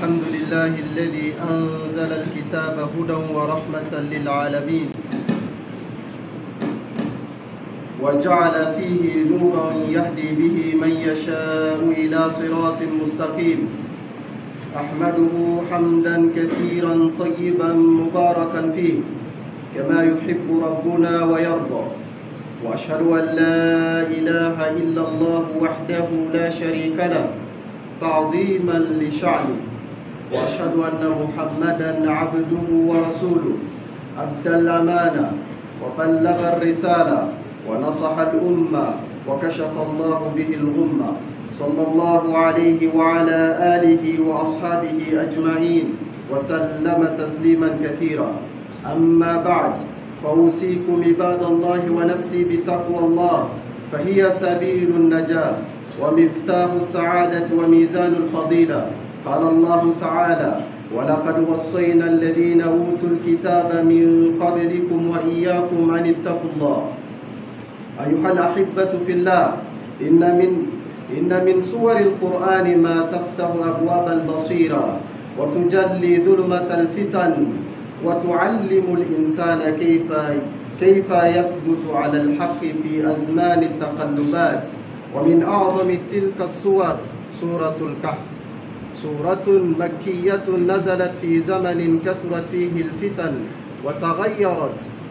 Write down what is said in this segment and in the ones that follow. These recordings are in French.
الحمد لله الذي أنزل الكتاب هدى ورحمة للعالمين وجعل فيه نورا يهدي به من يشاء إلى صراط مستقيم. أحمده حمدا كثيرا طيبا مباركا فيه كما يحب ربنا ويرضى، وأشهد أن لا إله إلا الله وحده لا شريك له تعظيما لشأنه، وأشهد أن محمدا عبده ورسوله أدى الأمانة وبلغ الرسالة ونصح الأمة وكشف الله به الغمة، صلى الله عليه وعلى آله وأصحابه أجمعين وسلم تسليما كثيرا. أما بعد، فأوصيكم عباد الله ونفسي بتقوى الله، فهي سبيل النجاة ومفتاح السعادة وميزان الفضيلة. قال الله تعالى: ولقد وصينا الذين أوتوا الكتاب من قبلكم وإياكم أن اتقوا الله. أيها الأحبة في الله، إن من سور القرآن ما تفتح أبواب البصيرة وتجلي ظلمة الفتن وتعلم الإنسان كيف يثبت على الحق في أزمان التقلبات. ومن أعظم تلك السور سورة الكهف، سورة مكية نزلت في زمن كثرت فيه الفتن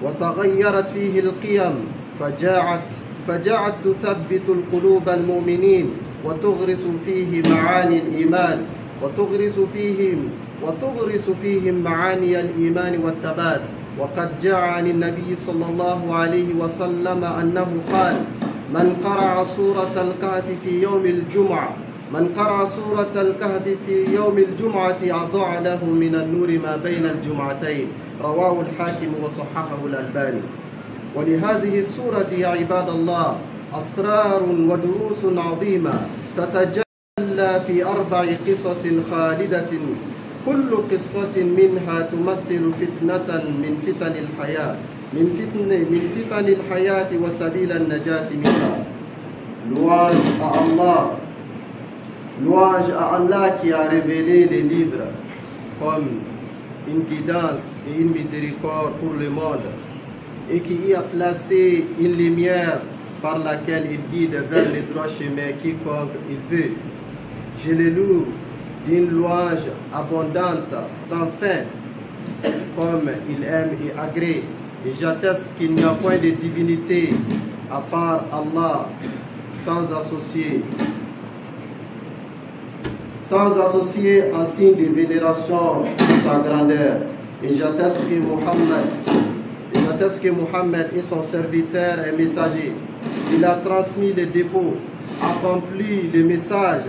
وتغيرت فيه القيم، فجاءت تثبت القلوب المؤمنين وتغرس فيه معاني الإيمان وتغرس فيهم معاني الإيمان والثبات. وقد جاء عن النبي صلى الله عليه وسلم أنه قال: من قرأ سورة الكهف في يوم الجمعة أضاع له من النور ما بين الجمعتين. رواه الحاكم وصححه الألباني. ولهذه السورة يا عباد الله أسرار ودروس عظيمة تتجلى في 4 قصص خالدة، كل قصة منها تمثل فتنة من فتن الحياة وسبيل النجاة منها. Louange à Allah qui a révélé les livres comme une guidance et une miséricorde pour le monde, et qui y a placé une lumière par laquelle il guide vers le droit chemin quiconque il veut. Je le loue d'une louange abondante, sans fin, comme il aime et agrée, et j'atteste qu'il n'y a point de divinité à part Allah, sans associer en signe de vénération sa grandeur. Et j'atteste que Mohammed est son serviteur et messager. Il a transmis les dépôts, accompli le message,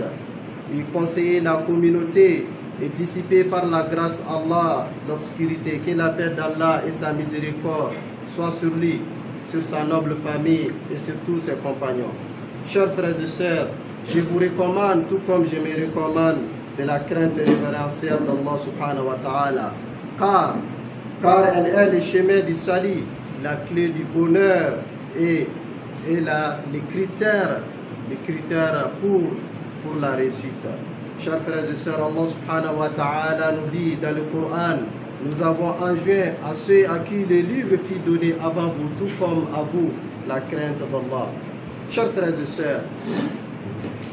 il conseillait la communauté et dissipé par la grâce d'Allah l'obscurité. Que la paix d'Allah et sa miséricorde soient sur lui, sur sa noble famille et sur tous ses compagnons. Chers frères et sœurs, je vous recommande, tout comme je me recommande, de la crainte révérentielle d'Allah subhanahu wa ta'ala, car elle est le chemin du salut, la clé du bonheur et les critères pour la réussite. Chers frères et sœurs, Allah subhanahu wa ta'ala nous dit dans le Coran: nous avons enjoint à ceux à qui le livre fut donné avant vous, tout comme à vous, la crainte d'Allah. Chers frères et sœurs,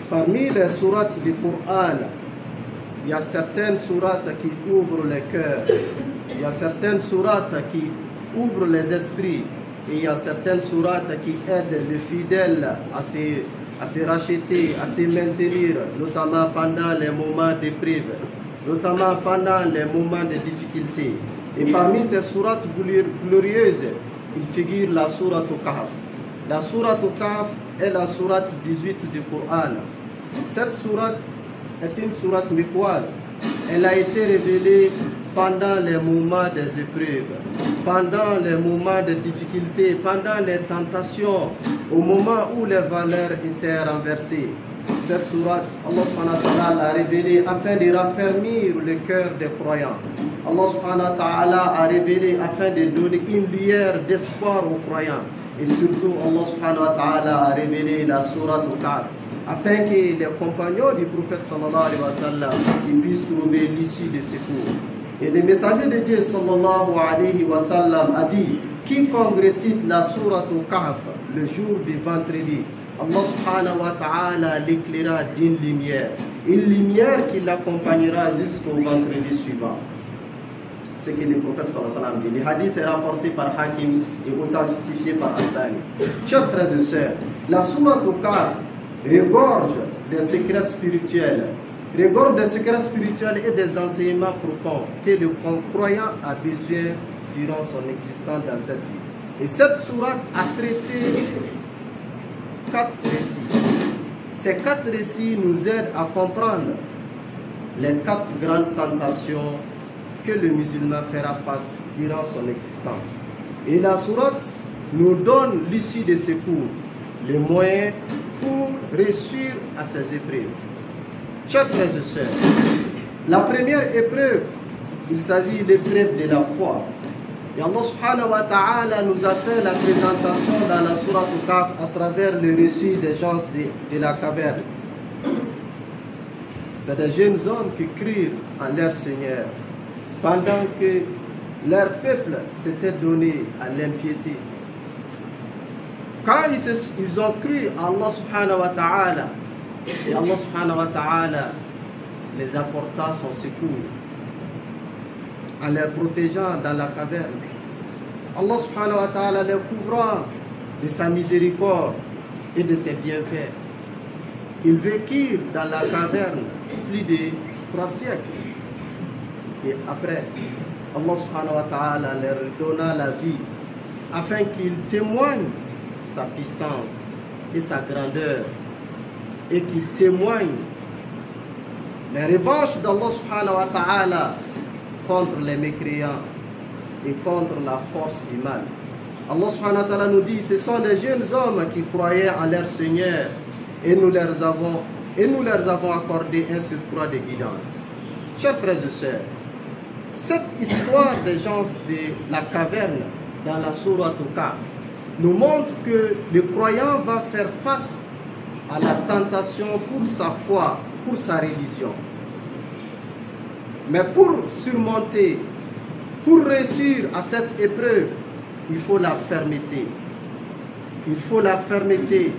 parmi les sourates du Coran, il y a certaines sourates qui ouvrent les cœurs, il y a certaines sourates qui ouvrent les esprits, et il y a certaines sourates qui aident les fidèles à se racheter, à se maintenir, notamment pendant les moments d'épreuve, notamment pendant les moments de difficulté. Et parmi ces sourates glorieuses, il figure la sourate Kahf. La sourate Kahf est la sourate 18 du Coran. Cette sourate est une sourate mécoise. Elle a été révélée pendant les moments des épreuves, pendant les moments de difficulté, pendant les tentations, au moment où les valeurs étaient renversées. Cette sourate, Allah subhanahu wa ta'ala l'a révélée afin de raffermir le cœur des croyants. Allah subhanahu wa ta'ala a révélé afin de donner une lueur d'espoir aux croyants. Et surtout, Allah subhanahu wa ta'ala a révélé la sourate Kahf afin que les compagnons du prophète sallallahu alayhi wa sallam puissent trouver l'issue de secours. Et le messager de Dieu sallallahu alayhi wa sallam a dit: quiconque récite la sourate Kahf le jour du vendredi, Allah subhanahu wa ta'ala l'éclairera d'une lumière, une lumière qui l'accompagnera jusqu'au vendredi suivant. Ce que le prophète sallallahu alayhi wa sallam dit. Le hadith est rapporté par Hakim et authentifié par Albani. Chers frères et sœurs, la sourate Kahf regorge des secrets spirituels, regorge des secrets spirituels et des enseignements profonds que le croyant a besoin durant son existence dans cette vie. Et cette sourate a traité 4 récits. Ces 4 récits nous aident à comprendre les 4 grandes tentations que le musulman fera face durant son existence. Et la sourate nous donne l'issue de secours, les moyens pour réussir à ces épreuves. Chers frères et sœurs, la première épreuve, il s'agit de l'épreuve de la foi. Et Allah subhanahu wa ta'ala nous a fait la présentation dans la sourate Kahf à travers le récit des gens de la caverne. C'est des jeunes hommes qui crurent en leur Seigneur pendant que leur peuple s'était donné à l'impiété. Quand ils ont cru à Allah subhanahu wa ta'ala, et Allah subhanahu wa ta'ala les apporta son secours en les protégeant dans la caverne. Allah subhanahu wa ta'ala les couvrant de sa miséricorde et de ses bienfaits. Ils vécurent dans la caverne plus de 3 siècles. Et après, Allah subhanahu wa ta'ala leur donna la vie afin qu'ils témoignent sa puissance et sa grandeur, et qu'ils témoignent les revanches d'Allah subhanahu wa ta'ala contre les mécréants et contre la force du mal. Allah subhanahu wa ta'ala nous dit: ce sont des jeunes hommes qui croyaient en leur Seigneur et nous leur avons accordé un surcroît de guidance. Chers frères et sœurs, cette histoire des gens de la caverne dans la sourate Kahf nous montre que le croyant va faire face à la tentation pour sa foi, pour sa religion. Mais pour surmonter, pour réussir à cette épreuve, il faut la fermeté. Il faut la fermeté.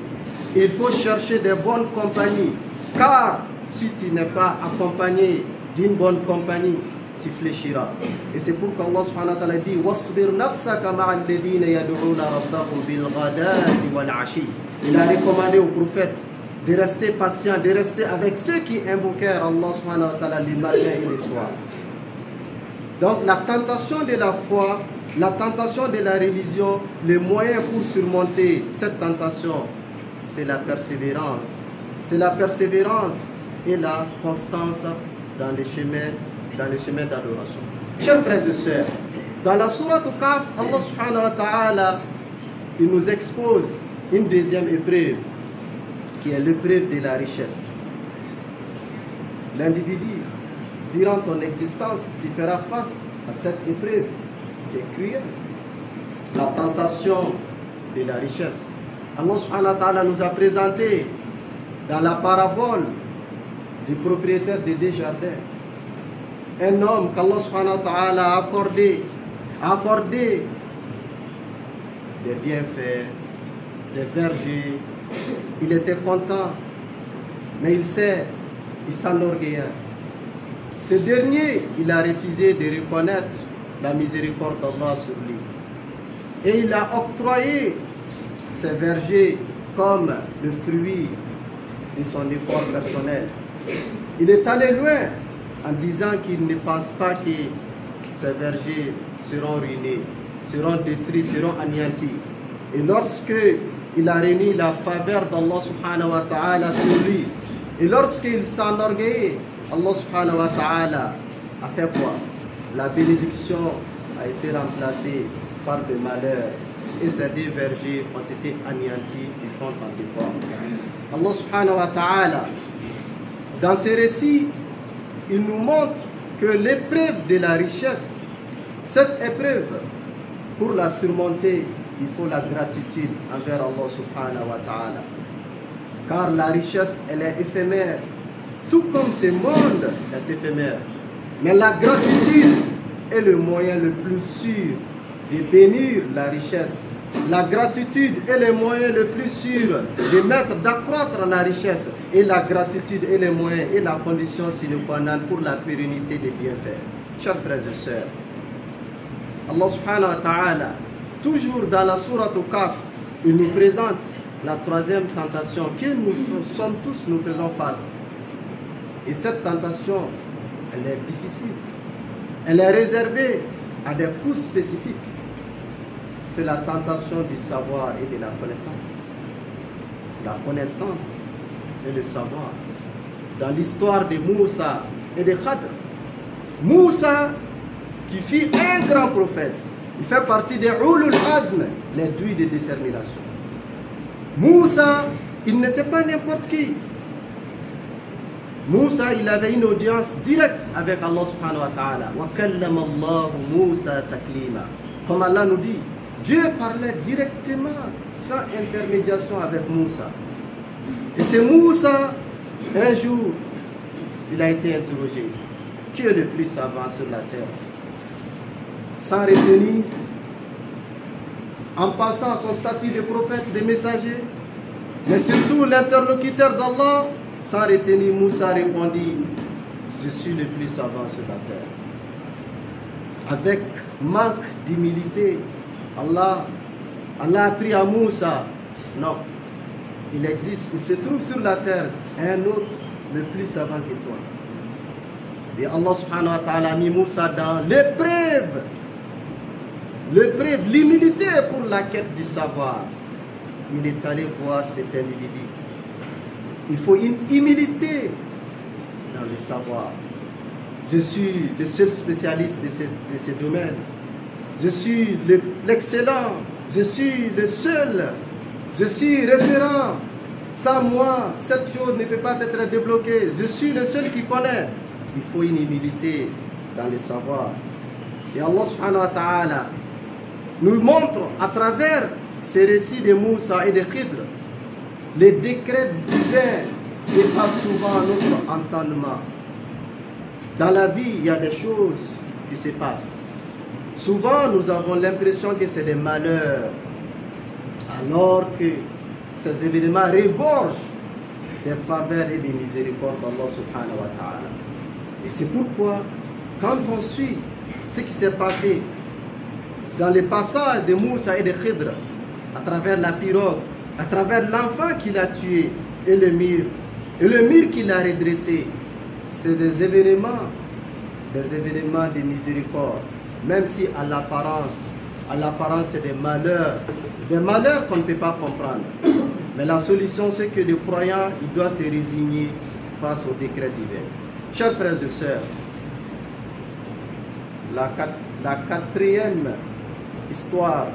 Il faut chercher des bonnes compagnies. Car si tu n'es pas accompagné d'une bonne compagnie, tu fléchiras. Et c'est pourquoi Allah subhanahu wa ta'ala dit: wasbir nafsaka ma'al ladhina yad'una rabbahum bil ghadati wal ashi. Il a recommandé au prophète de rester patient, de rester avec ceux qui invoquèrent Allah subhanahu wa ta'ala le matin et le soir. Donc la tentation de la foi, la tentation de la religion, le moyen pour surmonter cette tentation, c'est la persévérance. C'est la persévérance et la constance dans les chemins d'adoration. Chers frères et sœurs, dans la sourate Kahf, Allah subhanahu wa ta'ala, il nous expose une deuxième épreuve, qui est l'épreuve de la richesse. L'individu, durant ton existence, tu feras face à cette épreuve qui est la tentation de la richesse. Allah subhanahu wa ta'ala nous a présenté dans la parabole du propriétaire de 2 jardins un homme qu'Allah subhanahu wa ta'ala a accordé des bienfaits, des vergers. Il était content, mais il s'enorgueillait. Ce dernier, il a refusé de reconnaître la miséricorde d'Allah sur lui. Et il a octroyé ses vergers comme le fruit de son effort personnel. Il est allé loin en disant qu'il ne pense pas que ces vergers seront ruinés, seront détruits, seront anéantis. Et lorsque il a remis la faveur d'Allah subhanahu wa ta'ala sur lui, et lorsqu'il s'enorgueillait, Allah subhanahu wa ta'ala a fait quoi? La bénédiction a été remplacée par le malheur, et ces 2 vergers ont été anéantis du fond en départ. Allah subhanahu wa ta'ala, dans ces récits, il nous montre que l'épreuve de la richesse, cette épreuve, pour la surmonter, il faut la gratitude envers Allah subhanahu wa ta'ala. Car la richesse, elle est éphémère. Tout comme ce monde est éphémère. Mais la gratitude est le moyen le plus sûr de bénir la richesse. La gratitude est le moyen le plus sûr d'accroître la richesse. Et la gratitude est le moyen et la condition sine qua non pour la pérennité des bienfaits. Chers frères et sœurs, Allah subhanahu wa ta'ala, toujours dans la sourate Al-Kahf, il nous présente la troisième tentation que nous faisons face. Et cette tentation, elle est difficile. Elle est réservée à des coups spécifiques. C'est la tentation du savoir et de la connaissance. La connaissance et le savoir. Dans l'histoire de Moussa et de Khadr, Moussa, qui fut un grand prophète, il fait partie des Ulul Azm, les douilles de détermination. Moussa, il n'était pas n'importe qui. Moussa, il avait une audience directe avec Allah subhanahu wa ta'ala. Wa kallama Allahu Moussa taklima. Comme Allah nous dit, Dieu parlait directement, sans intermédiation avec Moussa. Et c'est Moussa, un jour, il a été interrogé. Qui est le plus savant sur la terre? Sans retenir, en passant à son statut de prophète, de messager, mais surtout l'interlocuteur d'Allah, sans retenir, Moussa répondit, je suis le plus savant sur la terre. Avec manque d'humilité, Allah a appris à Moussa, non, il existe, il se trouve sur la terre un autre, le plus savant que toi. Et Allah subhanahu wa ta'ala a mis Moussa dans l'épreuve, l'humilité pour la quête du savoir. Il est allé voir cet individu. Il faut une humilité dans le savoir. Je suis le seul spécialiste de ce domaine. Je suis l'excellent. Je suis le seul. Je suis référent. Sans moi, cette chose ne peut pas être débloquée. Je suis le seul qui connaît. Il faut une humilité dans le savoir. Et Allah subhanahu wa ta'ala nous montre à travers ces récits de Moussa et de Khidr les décrets divins dépassent souvent notre entendement. Dans la vie, il y a des choses qui se passent. Souvent, nous avons l'impression que c'est des malheurs, alors que ces événements regorgent des faveurs et des miséricordes d'Allah subhanahu wa ta'ala. Et c'est pourquoi, quand on suit ce qui s'est passé dans les passages de Moussa et de Khidr, à travers la pirogue, à travers l'enfant qu'il a tué et le mur qu'il a redressé, c'est des événements de miséricorde, même si à l'apparence c'est des malheurs qu'on ne peut pas comprendre. Mais la solution, c'est que le croyant, il doit se résigner face au décret divin. Chers frères et sœurs, la quatrième histoire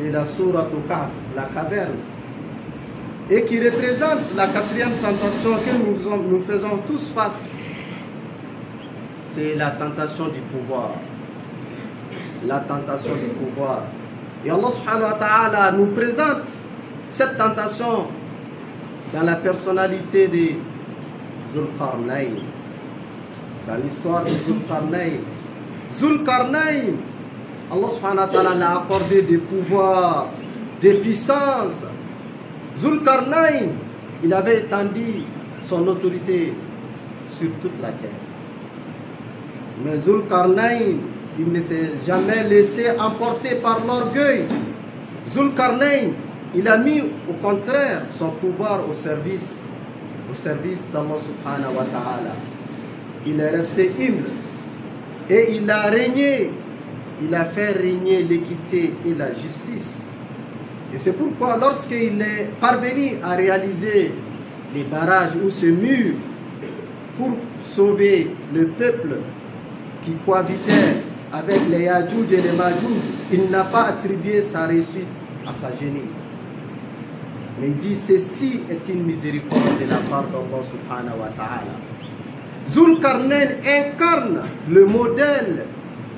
de la sourate Al-Kahf, la caverne, et qui représente la quatrième tentation que nous faisons tous face, c'est la tentation du pouvoir. La tentation du pouvoir. Et Allah subhanahu wa ta'ala nous présente cette tentation dans la personnalité de Zulqarnayn. Dans l'histoire de Zulqarnayn. Zulqarnayn, Allah subhanahu wa ta'ala l'a accordé des pouvoirs, des puissances. Zulqarnayn, il avait étendu son autorité sur toute la terre. Mais Zulqarnayn, il ne s'est jamais laissé emporter par l'orgueil. Zulqarnayn, il a mis au contraire son pouvoir au service d'Allah subhanahu wa ta'ala. Il est resté humble et il a régné, il a fait régner l'équité et la justice. Et c'est pourquoi lorsqu'il est parvenu à réaliser les barrages ou ce mur pour sauver le peuple qui cohabitait avec les Yadjoudj et les Madjoudj, il n'a pas attribué sa réussite à sa génie. Mais il dit, ceci est une miséricorde de la part d'Allah subhanahu wa ta'ala. Zulqarnayn incarne le modèle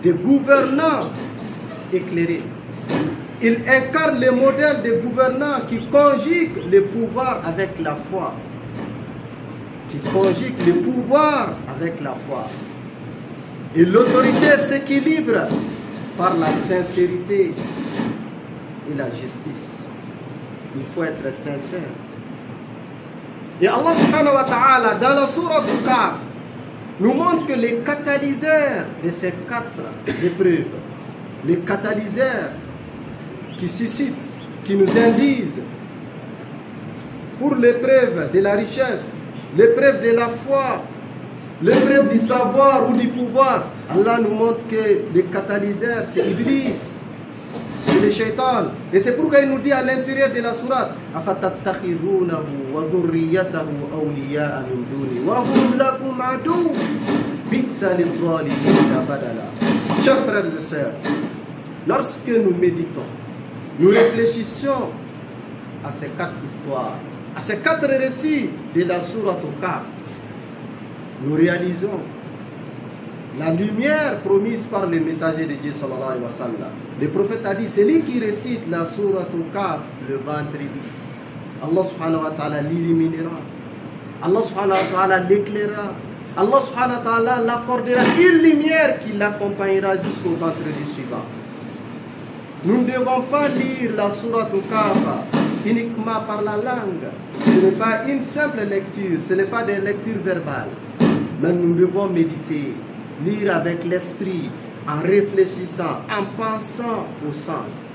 de gouvernant éclairé. Il incarne le modèle des gouvernants qui conjuguent le pouvoir avec la foi. Qui conjuguent le pouvoir avec la foi. Et l'autorité s'équilibre par la sincérité et la justice. Il faut être sincère. Et Allah subhanahu wa ta'ala, dans la sourate Al-Kahf, nous montre que les catalyseurs de ces 4 épreuves, les catalyseurs qui suscitent, qui nous induisent pour l'épreuve de la richesse, l'épreuve de la foi, l'épreuve du savoir ou du pouvoir, Allah nous montre que les catalyseurs, c'est Iblis, c'est le shaitan. Et c'est pourquoi il nous dit à l'intérieur de la sourate, أَفَتَتَّخِذُونَهُ وَذُرِّيَّتَهُ أَوْلِيَاءَ مِنْ دُونِي وَهُمْ لَكُمْ عَدُوٌّ بِئْسَ لِلظَّالِمِينَ بَدَلًا. Chers frères et sœurs, lorsque nous méditons, nous réfléchissons à ces 4 histoires, à ces 4 récits de la sourate Al-Kahf, nous réalisons la lumière promise par le messager de Dieu sallallahu alayhi wa sallam. Le prophète a dit, c'est lui qui récite la sourate Al-Kahf le vendredi. Allah subhanahu wa ta'ala l'illuminera. Allah subhanahu wa ta'ala l'éclairera. Allah subhanahu wa ta'ala l'accordera une lumière qui l'accompagnera jusqu'au vendredi suivant. Nous ne devons pas lire la sourate Al-Kahf uniquement par la langue. Ce n'est pas une simple lecture, ce n'est pas des lectures verbales. Mais nous devons méditer, lire avec l'esprit, en réfléchissant, en pensant au sens.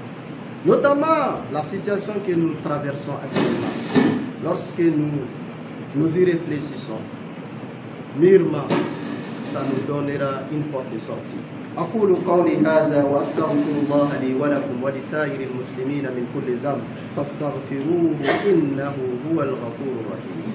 Notamment la situation que nous traversons actuellement. Lorsque nous y réfléchissons, mûrement, ça nous donnera une porte de sortie. أقول قولي هذا وأستغفر الله لي ولكم ولسائر المسلمين من كل ذنب فاستغفروه إنه هو الغفور الرحيم.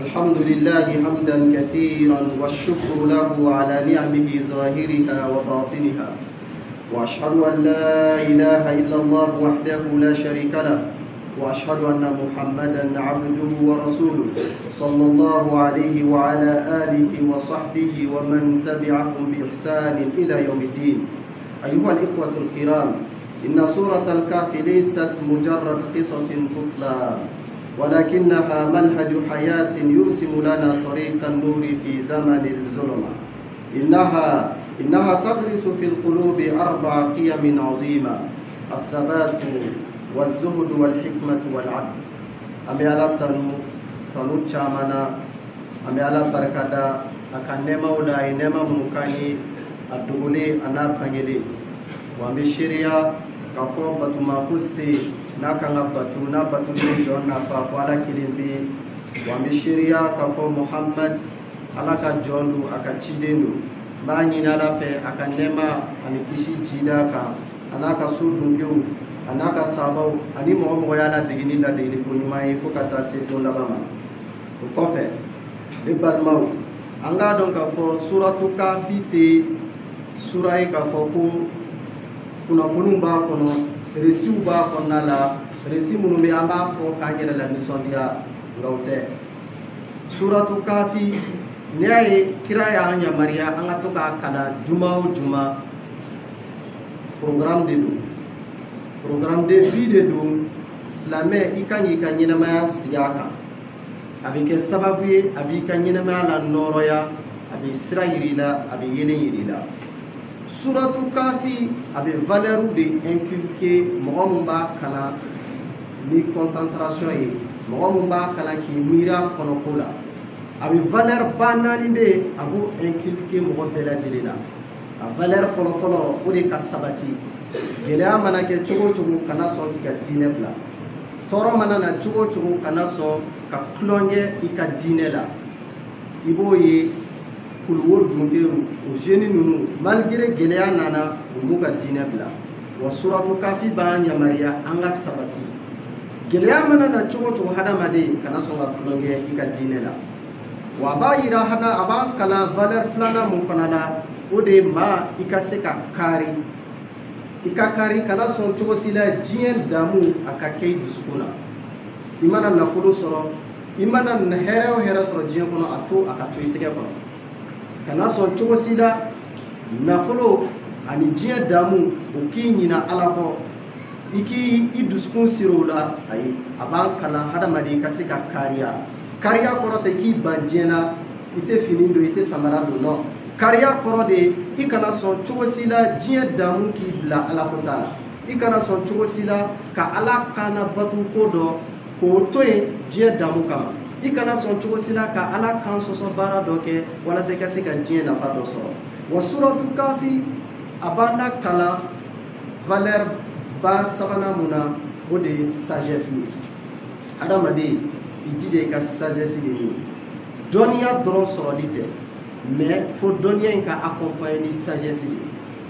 الحمد لله حمدا كثيرا والشكر له على نعمه ظاهرها وباطنها وأشهد أن لا إله إلا الله وحده لا شريك له وأشهد أن محمدا عبده ورسوله صلى الله عليه وعلى آله وصحبه ومن تبعهم بإحسان إلى يوم الدين. أيها الإخوة الكرام، إن سورة الكهف ليست مجرد قصص تتلى ولكنها منهج حياة يرسم لنا طريق النور في زمن الظلمة. إنها تغرس في القلوب 4 قيم عظيمة: الثبات والزهد والحكمة والعدل. أمي على تنو تشامنا أمي على بركادا أكنما ولا إنما مكاني الدولي أنا بانيلي وأمي شريعة كفوم بتو مافوستي nakanga batu na batu ni jonna fa wala kilimbi wa mishiria ka fo Muhammad alaka jondu akachidendo bani na fe akanema anikisi jida ka anaka sudungu anaka sabau ani mo mo yala digini la de ko nyuma e fo kata se don la bama ko fe de balmau anga don ka fo suratu kafite surai ka fo ko kuna funumba kono resiu ba konna la resi munu be amba fo kanyere la nisondia ngawte suratu kafi ne kiraya anya maria anga to ka kala juma programme de vie de do islamé ikanyi kanyina ma siyaka abike sababu ye abika nyina ma la noroya abi israilila abi yeleyirila. Suratul Kafi avait valeur de inculquer Mohamba Kala ni concentration et Mohamba Kala qui mira konokola avait valeur bananime abu inculquer Mohamba Jalila a valeur folo o de kasabati gelea manake chogo kana so ki ka dine bla toro manana chogo kana so ka klonye ika dine la iboye kulwor dungeru o jeni nunu malgré geleya nana umuga dine bla wa suratu kafi ba nya maria anga sabati geleya manana chogo hada made kana so ga klonye ika dine la wa ba ira hada aba kala valeur flana mun fanala o de ma ika se ka kari ikakari kana son chogo sila jien damu akakei duskuna imana na fulo soro imana na hera soro jien kono ato akato itege kono kana son chogo sila nafolo ani diɲɛ damu o k'i ɲina ala kɔ i k'i dusukun siri o la ayi a b'an kalan hadamaden ka se ka kariya kɔrɔ tɛ k'i ban diɲɛ na i tɛ fini don i tɛ samara don nɔ kariya kɔrɔ de i kana sɔn cogo si la diɲɛ damu k'i bila ala ko t'a la i kana sɔn cogo si la ka ala kana batu ko dɔ k'o to yen diɲɛ damu kama i kana sɔn cogo si la ka ala kan sɔsɔ baara dɔ kɛ walasa i ka se ka diɲɛ nafa dɔ sɔrɔ wa suratu kafi a b'an la kalan valeur ba sabanan mun na o de ye sagesse ye adamaden i jija i ka sagesse de ɲini dɔnniya dɔrɔn sɔrɔli tɛ mais fo dɔnniya in ka accompagner ni sagesse de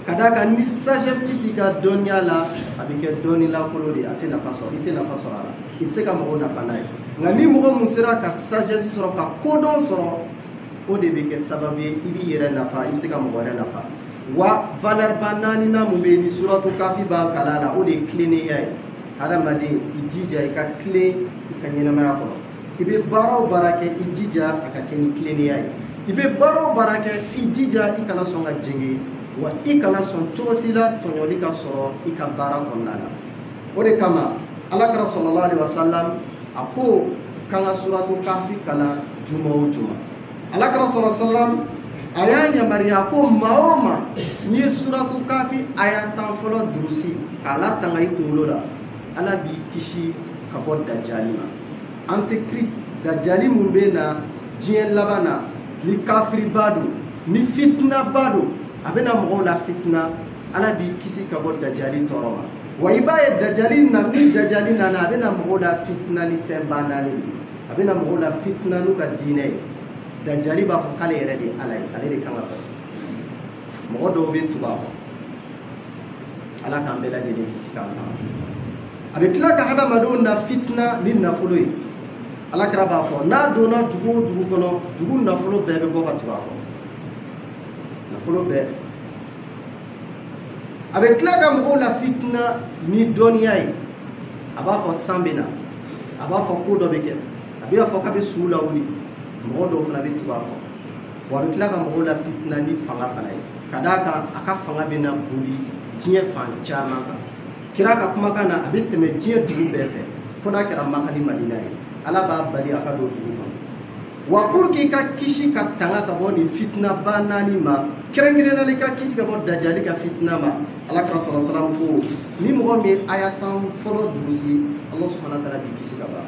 ka d'a kan ni sagesse t'i ka dɔnniya la a bɛ kɛ dɔnni lakolo de a tɛ nafa sɔrɔ i tɛ nafa sɔrɔ a la i tɛ se ka mɔgɔw nafa n'a ye nka ni mɔgɔ mun sera ka sagesse sɔrɔ ka kodɔn sɔrɔ o de bɛ kɛ sababu ye i b'i yɛrɛ nafa i bɛ se ka mɔgɔ wɛrɛ nafa wa valeur ba naaninan mun bɛ yen ni suratu kafi b'an kalan la o de ye tilennenya ye adamaden i jija i ka tilen i ka ɲɛnamaya kɔnɔ i bɛ baara o baara kɛ i jija a ka kɛ ni tilennenya ye i bɛ baara o baara kɛ i jija i kana sɔn ka jɛngɛ wa i kana sɔn cogo si la tɔɲɔli ka sɔrɔ i ka baara kɔnɔna la o de kama alakira sallallahu alaihi wasallam a ko k'an ka suratu kafi kalan juma o juma alakira sallallahu alaihi wasallam a y'a yamaruya ko maa o maa n'i ye suratu kafi aya 10 fɔlɔ durusi k'a latanga i kunkolo la ala b'i kisi ka bɔ dajali ma antichrist dajali mun bɛ na diɲɛ laban na ni kafiriba don ni fitinaba don a bɛna mɔgɔw la fitina ala b'i kisi ka bɔ dajali tɔɔrɔ ma wa i b'a ye dajali na ni dajali nana a bɛna mɔgɔw la fitina ni fɛn ba naani a bɛna mɔgɔw la fitina n'u ka diinɛ ye dajali b'a fɔ k'ale yɛrɛ de ala ye ale de kan ka bɔ mɔgɔ dɔw bɛ tugu a kɔ ala k'an bɛɛ lajɛlen kisi k'an ban a bɛ tila ka hadamadenw na fitina ni nafolo ye alakira b'a fɔ n'a donna dugu o dugu kɔnɔ dugu nafolo bɛɛ bɛ bɔ ka tugu a kɔ nafolo bɛɛ a bɛ tila ka mɔgɔw la fitina ni dɔnniya ye a b'a fɔ san bɛ na a b'a fɔ ko dɔ bɛ kɛ a bɛ fɔ k'a bɛ sugu lawuli mɔgɔ dɔw fana bɛ tugu a kɔ wa a bɛ tila ka mɔgɔw la fitina ni fanga fana ye ka d'a kan a ka fanga bɛ na boli diɲɛ fan caman kan kira ka kumakan na a bɛ tɛmɛ diɲɛ dugu bɛɛ fɛ fo n'a kɛra Maka ni Madina ye ala b'a bali a ka don dugu kɔnɔ wa pour que i ka kisi ka tanga ka bɔ nin fitina ba naani ma kɛrɛnkɛrɛnnenya la i ka kisi ka bɔ dajali ka fitina ma alakira sallallahu alaihi wasallam ko ni mɔgɔ min ye aya 10 fɔlɔ durusi Allah subhanahu wa ta'ala b'i kisi ka ban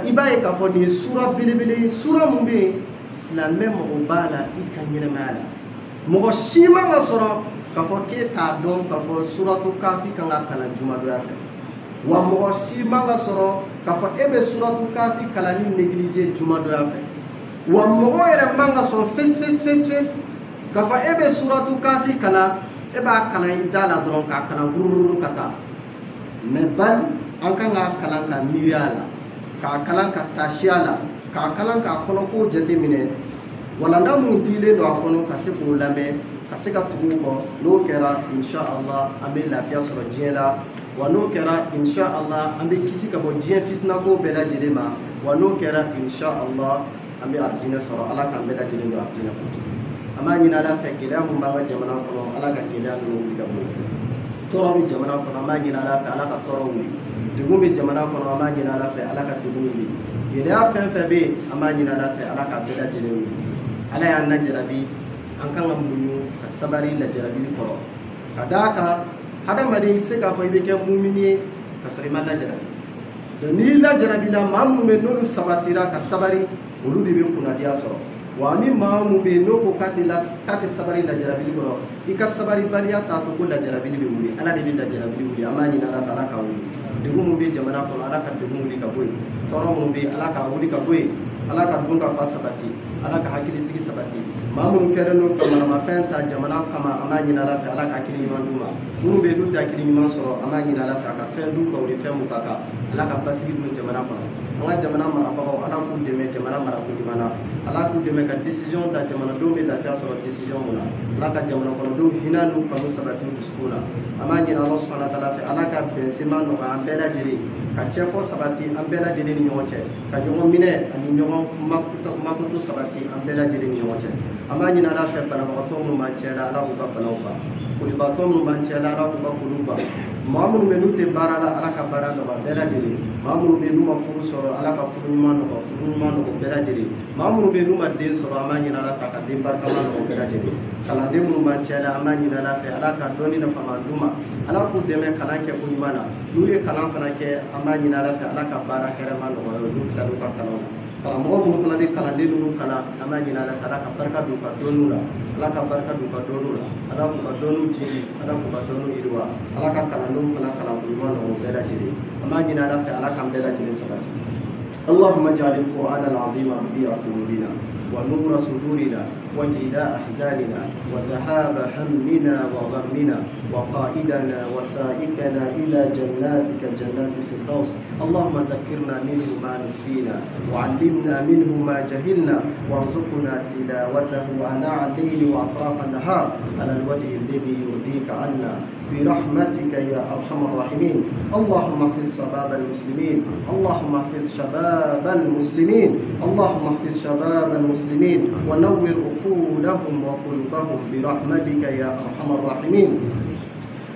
i b'a ye k'a fɔ nin ye sura belebele ye sura mun bɛ yen silamɛ mɔgɔ b'a la i ka ɲɛnamaya la mɔgɔ si man ka sɔrɔ k'a fɔ k'e t'a dɔn k'a fɔ suratu kafi kan ka kalan jumadonya fɛ wa mɔgɔ si man ka sɔrɔ k'a fɔ e bɛ suratu kafi kalanni négligé jumadonya fɛ wa mɔgɔ yɛrɛ man ka sɔn fes k'a fɔ e bɛ suratu kafi kalan e b'a kalan i da la dɔrɔn k'a kalan furururu ka taa mais bali an kan k'a kalan ka miiri a la k'a kalan ka taasi a la k'a kalan k'a kɔnɔko jateminɛ walanda mun dilen don a kɔnɔ ka se k'o lamɛn ka se ka tugu kɔ n'o kɛra inshallah an bɛ lafiya sɔrɔ diɲɛ la wa n'o kɛra inshallah an bɛ kisi ka bɔ diɲɛ fitinako bɛɛ lajɛlen ma wa n'o kɛra inshallah an bɛ arijinɛ sɔrɔ ala k'an bɛɛ lajɛlen don arijinɛ kɔnɔ an b'a ɲini ala fɛ gɛlɛya mun b'an ka jamana kɔnɔ ala ka gɛlɛya ninnu wuli ka bɔ yen tɔɔrɔ bɛ jamana kɔnɔ an b'a ɲini ala fɛ ala ka tɔɔrɔ wuli degun bɛ jamana kɔnɔ an b'a ɲini ala fɛ ala ka degun wuli gɛlɛya fɛn fɛn bɛ yen an b'a ɲini ala fɛ ala ka bɛɛ lajɛlen wuli ala y'an lajarabi an kan ka muɲu ka sabari lajarabili kɔrɔ ka d'a kan hadamaden i tɛ se k'a fɔ i bɛ kɛ mumini ye ka sɔrɔ i ma lajarabi donc n'i lajarabila maa minnu bɛ n'olu sabatira ka sabari olu de bɛ kunnadiya sɔrɔ wa ni maa minnu bɛ yen n'o ko k'a tɛ sabari lajarabili kɔrɔ i ka sabaribaliya t'a to ko lajarabili bɛ wuli ala de bɛ lajarabili wuli an b'a ɲini ala fɛ ala ka wuli degun min bɛ jamana kɔnɔ ala ka degun wuli ka bɔ yen tɔɔrɔ minnu bɛ yen ala ka wuli ka bɔ yen ala ka dun ka fa sabati ala ka hakili sigi sabati maa minnu kɛlen don ka manamafɛn ta jamana kama an b'a ɲini ala fɛ ala ka hakili ɲuman d'u ma minnu bɛ yen n'u tɛ hakili ɲuman sɔrɔ an b'a ɲini ala fɛ a ka fɛn d'u kan o de fɛn mun ka kan ala ka basigi don jamana kɔnɔ an ka jamana marabagaw ala k'u dɛmɛ jamana marako ɲuman na ala k'u dɛmɛ ka décision ta jamanadenw bɛ lafiya sɔrɔ décision mun na ala ka jamana kɔnɔdenw hinɛ n'u kanu sabati u dusukun na an b'a ɲini ala subhanahu wa ta'ala fɛ ala ka bɛn sema nɔgɔya an bɛɛ lajɛlen ka cɛfɔ sabati an bɛɛ lajɛlen ni ɲɔgɔn cɛ ka ɲɔgɔn minɛ ani ɲɔgɔn makutu sabati an bɛɛ lajɛlen ni ɲɔgɔn cɛ an b'a ɲini Ala fɛ banabagatɔ minnu b'an cɛ la Ala k'u ka banaw ban kolibaatɔ minnu b'an cɛ la Ala k'u ka koliw ban maa minnu bɛ n'u tɛ baara la Ala ka baara nɔgɔya bɛɛ lajɛlen maa minnu bɛ n'u ma furu sɔrɔ Ala ka furu ɲuman nɔgɔ bɛɛ lajɛlen maa minnu bɛ n'u ma den sɔrɔ an b'a ɲini Ala fɛ a ka den barikama nɔgɔ bɛɛ lajɛlen kalanden minnu b'an cɛ la an b'a ɲini Ala fɛ Ala ka dɔnni nafama d'u ma Ala k'u dɛmɛ kalan kɛ ko ɲuman na n'u ye kalan fana kɛ an b'a ɲini Ala fɛ Ala ka baara hɛrɛma nɔgɔya n'u tilal'u ka kalanw na karamɔgɔ minnu fana bɛ kalanden ninnu kalan an b'a ɲini Ala fɛ Ala ka barika don u ka dɔnniw la Ala ka barika don u ka dɔnniw la Ala k'u ka dɔnniw jigi Ala k'u ka dɔnniw yiriwa Ala ka kalandenw fana kalan ko ɲuman nɔgɔ bɛɛ lajɛlen an b'a ɲini Ala fɛ Ala k'an bɛɛ lajɛlen sabati اللهم اجعل القرآن العظيم ربيع قلوبنا ونور صدورنا وجلاء أحزاننا وذهاب همنا وغمنا وقائدنا وسائقنا إلى جناتك جنات الفردوس اللهم ذكرنا منه ما نسينا وعلمنا منه ما جهلنا وارزقنا تلاوته آناء الليل وأطراف النهار على الوجه الذي يرضيك عنا برحمتك يا أرحم الراحمين اللهم احفظ شباب المسلمين اللهم احفظ شباب المسلمين اللهم احفظ شباب المسلمين ونور عقولهم وقلوبهم برحمتك يا أرحم الراحمين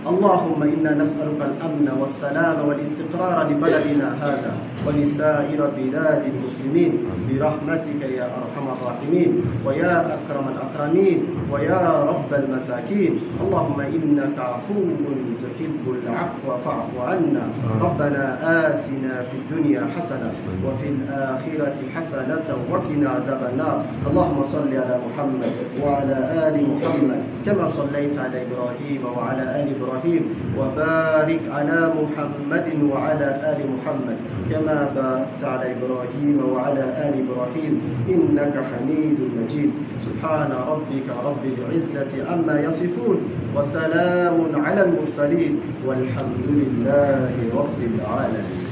اللهم إنا نسألك الأمن والسلام والاستقرار لبلدنا هذا ولسائر بلاد المسلمين برحمتك يا أرحم الراحمين ويا أكرم الأكرمين ويا رب المساكين اللهم إنك عفو تحب العفو فاعف عنا ربنا آتنا في الدنيا حسنة وفي الآخرة حسنة وقنا عذاب النار اللهم صل على محمد وعلى آل محمد كما صليت على إبراهيم وعلى آل إبراهيم وبارك على محمد وعلى آل محمد كما باركت على إبراهيم وعلى آل إبراهيم إنك حميد مجيد سبحان ربك رب العزة عما يصفون وسلام على المرسلين والحمد لله رب العالمين.